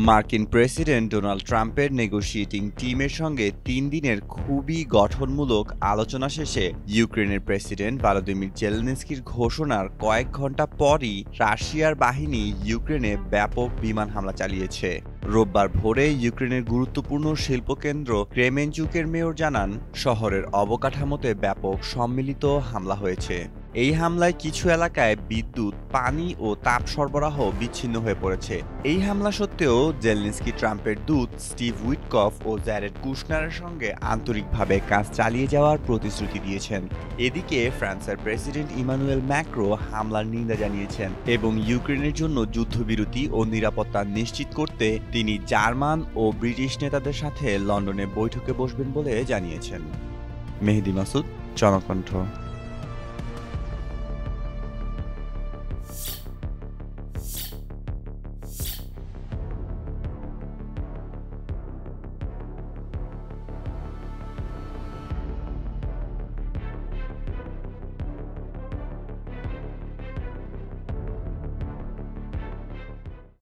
মার্কিন president Donald ট্রাম্পের negotiating টিমের সঙ্গে ৩ দিনের খুবই গঠনমূলক আলোচনা শেষে ইউক্রেনের প্রেসিডেন্ট ভলোদিমির জেলেনস্কির ঘোষণার কয়েক ঘণ্টা পরই রাশিয়ার বাহিনী ইউক্রেনে ব্যাপক বিমান হামলা চালিয়েছে। রোববার ভোরে ইউক্রেনের গুরুত্বপূর্ণ শিল্পকেন্দ্র ক্রেমেনচুকের মেয়র জানান, শহরের অবকাঠামোতে ব্যাপক সম্মিলিত হামলা হয়েছে। এই হামলায় কিছু এলাকায় বিদ্যুৎ, পানি ও তাপ সরবরাহ বিচ্ছিন্ন হয়ে পড়েছে। এই হামলা সত্ত্বেও জেলেনস্কি ট্রাম্পের দূত স্টিভ উইটকফ ও জ্যারেড কুশনারের সঙ্গে আন্তরিকভাবে কাজ চালিয়ে যাওয়ার প্রতিশ্রুতি দিয়েছেন। এদিকে ফ্রান্সের প্রেসিডেন্ট ইমানুয়েল ম্যাক্রো হামলার নিন্দা জানিয়েছেন এবং ইউক্রেনের জন্য যুদ্ধবিরতি ও নিরাপত্তা নিশ্চিত করতে তিনি জার্মান ও ব্রিটিশ নেতাদের সাথে লন্ডনে বৈঠকে বসবেন বলে জানিয়েছেন। মেহেদী মাসুদ, জনকণ্ঠ।